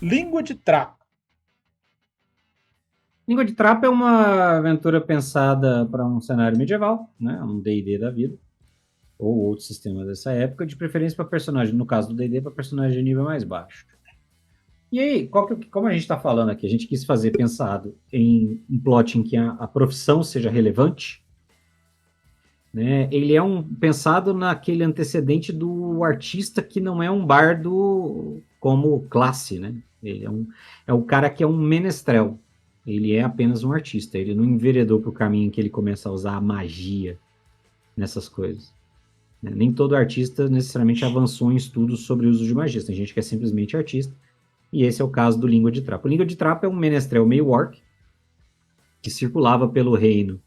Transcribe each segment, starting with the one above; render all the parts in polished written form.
Língua de Trapo. Língua de Trapo é uma aventura pensada para um cenário medieval, né? Um D&D da vida, ou outro sistema dessa época, de preferência para personagem, no caso do D&D, para personagem de nível mais baixo. E aí, como a gente está falando aqui, a gente quis fazer pensado em um plot em que a profissão seja relevante, né? Ele é pensado naquele antecedente do artista que não é um bardo como classe, né? Ele é o cara que é um menestrel. Ele é apenas um artista. Ele não enveredou para o caminho em que ele começa a usar a magia nessas coisas, né? Nem todo artista necessariamente avançou em estudos sobre o uso de magia. Tem gente que é simplesmente artista. E esse é o caso do Língua de Trapo. O Língua de Trapo é um menestrel meio orc que circulava pelo reino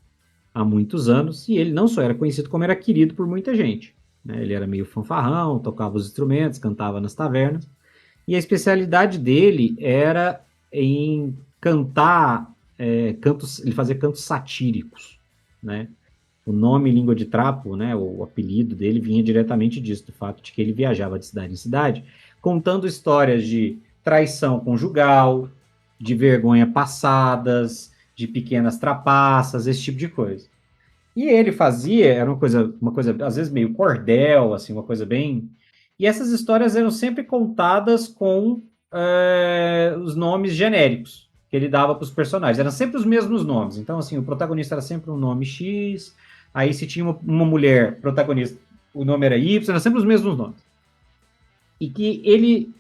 há muitos anos, e ele não só era conhecido, como era querido por muita gente, né? Ele era meio fanfarrão, tocava os instrumentos, cantava nas tavernas, e a especialidade dele era em cantar cantos, ele fazia cantos satíricos, né? O nome Língua de Trapo, né, o apelido dele vinha diretamente disso, do fato de que ele viajava de cidade em cidade, contando histórias de traição conjugal, de vergonha passadas, de pequenas trapaças, esse tipo de coisa. E ele fazia, era uma coisa às vezes meio cordel, assim, uma coisa bem. E essas histórias eram sempre contadas com os nomes genéricos que ele dava para os personagens. Eram sempre os mesmos nomes. Então, assim, o protagonista era sempre um nome X, aí se tinha uma mulher protagonista, o nome era Y, eram sempre os mesmos nomes. E que ele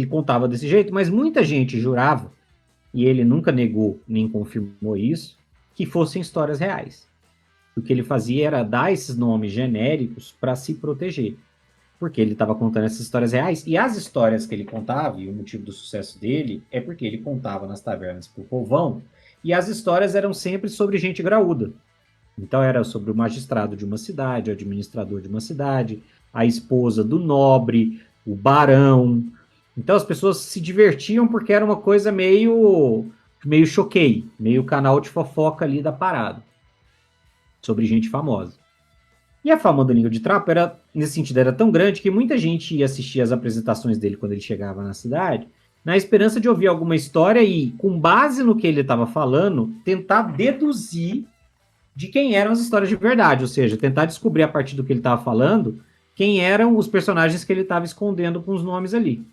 contava desse jeito, mas muita gente jurava, e ele nunca negou nem confirmou isso, que fossem histórias reais. O que ele fazia era dar esses nomes genéricos para se proteger, porque ele estava contando essas histórias reais, e as histórias que ele contava, e o motivo do sucesso dele, é porque ele contava nas tavernas para o povão, e as histórias eram sempre sobre gente graúda. Então era sobre o magistrado de uma cidade, o administrador de uma cidade, a esposa do nobre, o barão. Então as pessoas se divertiam porque era uma coisa meio choquei, meio canal de fofoca ali da parada, sobre gente famosa. E a fama do Língua de Trapo era, nesse sentido, era tão grande que muita gente ia assistir as apresentações dele quando ele chegava na cidade, na esperança de ouvir alguma história e, com base no que ele estava falando, tentar deduzir de quem eram as histórias de verdade, ou seja, tentar descobrir a partir do que ele estava falando quem eram os personagens que ele estava escondendo com os nomes ali.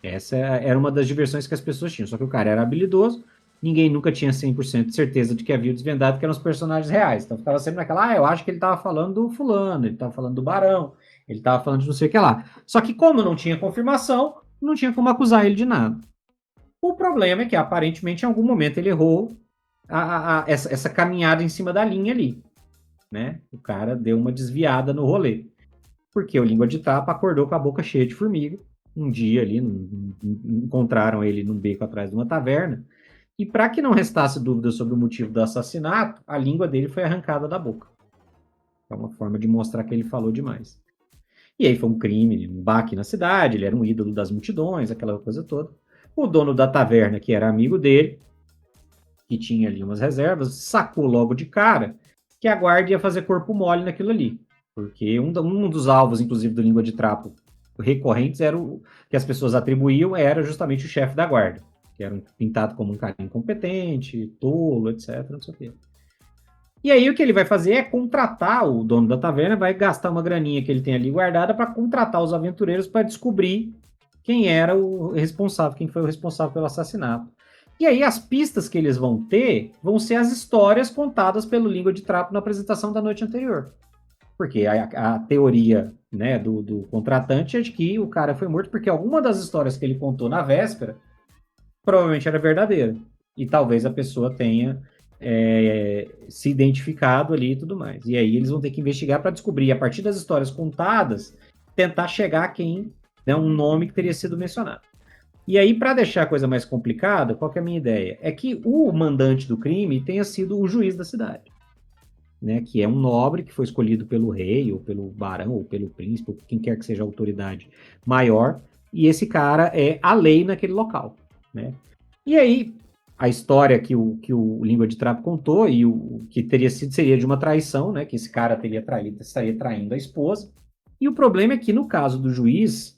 Essa era uma das diversões que as pessoas tinham. Só que o cara era habilidoso, ninguém nunca tinha 100% de certeza de que havia desvendado que eram os personagens reais. Então ficava sempre naquela, eu acho que ele estava falando do fulano, ele estava falando do barão, ele estava falando de não sei o que lá. Só que como não tinha confirmação, não tinha como acusar ele de nada. O problema é que aparentemente em algum momento ele errou essa caminhada em cima da linha ali, né? O cara deu uma desviada no rolê. Porque o Língua de Tapa acordou com a boca cheia de formiga. Um dia ali, encontraram ele num beco atrás de uma taverna. E para que não restasse dúvida sobre o motivo do assassinato, a língua dele foi arrancada da boca. É uma forma de mostrar que ele falou demais. E aí foi um crime, um baque na cidade, ele era um ídolo das multidões, aquela coisa toda. O dono da taverna, que era amigo dele, que tinha ali umas reservas, sacou logo de cara que a guarda ia fazer corpo mole naquilo ali. Porque um dos alvos, inclusive, do Língua de Trapo recorrentes era o que as pessoas atribuíam era justamente o chefe da guarda, que era pintado como um cara incompetente, tolo, etc. Não sei o quê. E aí o que ele vai fazer é contratar o dono da taverna, vai gastar uma graninha que ele tem ali guardada para contratar os aventureiros para descobrir quem era o responsável, quem foi o responsável pelo assassinato. E aí as pistas que eles vão ter vão ser as histórias contadas pelo Língua de Trapo na apresentação da noite anterior. Porque a teoria, né, do contratante é de que o cara foi morto porque alguma das histórias que ele contou na véspera provavelmente era verdadeira. E talvez a pessoa tenha se identificado ali e tudo mais. E aí eles vão ter que investigar para descobrir, a partir das histórias contadas, tentar chegar a quem, né, um nome que teria sido mencionado. E aí, para deixar a coisa mais complicada, qual que é a minha ideia? É que o mandante do crime tenha sido o juiz da cidade, né, que é um nobre que foi escolhido pelo rei, ou pelo barão, ou pelo príncipe, ou quem quer que seja a autoridade maior, e esse cara é a lei naquele local, né? E aí, a história que o Língua de Trapo contou, e o que teria sido, seria de uma traição, né, que esse cara teria traído, estaria traindo a esposa, e o problema é que, no caso do juiz,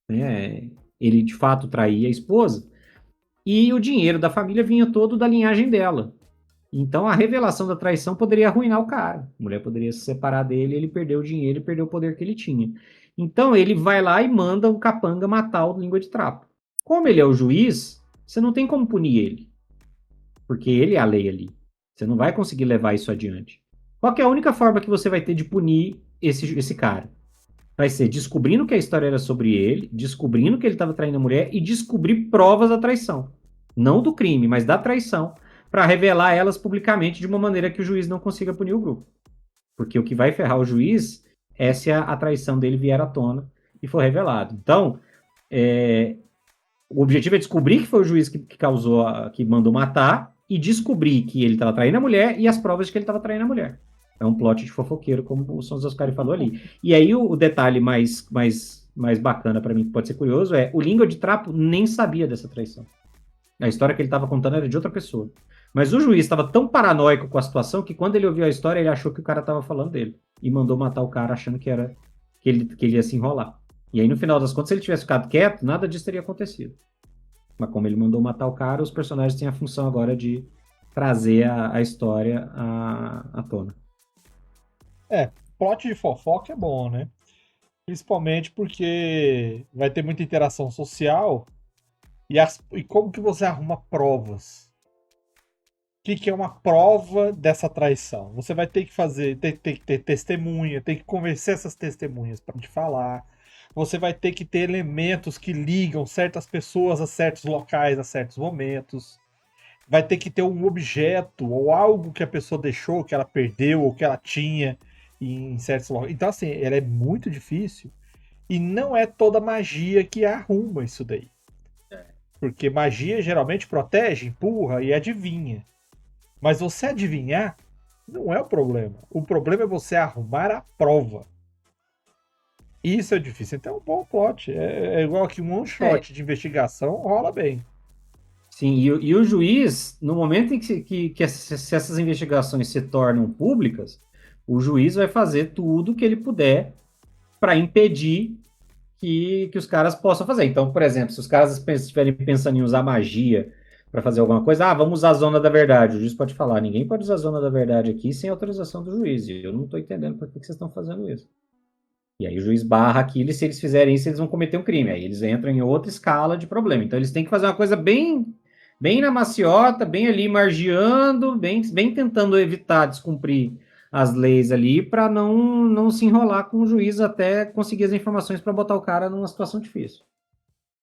né, ele de fato traía a esposa, e o dinheiro da família vinha todo da linhagem dela. Então a revelação da traição poderia arruinar o cara. A mulher poderia se separar dele, ele perdeu o dinheiro e perdeu o poder que ele tinha. Então ele vai lá e manda o capanga matar o língua de trapo. Como ele é o juiz, você não tem como punir ele, porque ele é a lei ali. Você não vai conseguir levar isso adiante. Qual que é a única forma que você vai ter de punir esse cara? Vai ser descobrindo que a história era sobre ele, descobrindo que ele estava traindo a mulher e descobrir provas da traição. Não do crime, mas da traição, para revelar elas publicamente de uma maneira que o juiz não consiga punir o grupo. Porque o que vai ferrar o juiz é se a traição dele vier à tona e for revelado. Então, o objetivo é descobrir que foi o juiz que causou, que mandou matar, e descobrir que ele estava traindo a mulher e as provas de que ele estava traindo a mulher. É um plot de fofoqueiro, como o Sons Oscari falou ali. E aí o detalhe mais bacana para mim, que pode ser curioso, é o Língua de Trapo nem sabia dessa traição. A história que ele estava contando era de outra pessoa. Mas o juiz estava tão paranoico com a situação que quando ele ouviu a história, ele achou que o cara estava falando dele. E mandou matar o cara achando que ele ia se enrolar. E aí, no final das contas, se ele tivesse ficado quieto, nada disso teria acontecido. Mas como ele mandou matar o cara, os personagens têm a função agora de trazer a história à tona. Plot de fofoca é bom, né? Principalmente porque vai ter muita interação social e como que você arruma provas? O que é uma prova dessa traição? Você vai ter que tem que ter testemunha, tem que convencer essas testemunhas para te falar. Você vai ter que ter elementos que ligam certas pessoas a certos locais, a certos momentos. Vai ter que ter um objeto ou algo que a pessoa deixou, que ela perdeu ou que ela tinha em certos locais. Então, assim, ela é muito difícil e não é toda magia que arruma isso daí. Porque magia geralmente protege, empurra e adivinha. Mas você adivinhar não é o problema. O problema é você arrumar a prova. Isso é difícil. Então é um bom plot. É igual que um one shot de investigação rola bem. Sim, e o juiz, no momento em que essas investigações se tornam públicas, o juiz vai fazer tudo que ele puder para impedir que os caras possam fazer. Então, por exemplo, se os caras estiverem pensando em usar magia para fazer alguma coisa, vamos usar a zona da verdade. O juiz pode falar, ninguém pode usar a zona da verdade aqui sem autorização do juiz. E eu não estou entendendo por que vocês estão fazendo isso. E aí o juiz barra aquilo, e se eles fizerem isso, eles vão cometer um crime. Aí eles entram em outra escala de problema. Então eles têm que fazer uma coisa bem na maciota, bem ali margeando, bem tentando evitar descumprir as leis ali para não se enrolar com o juiz até conseguir as informações para botar o cara numa situação difícil.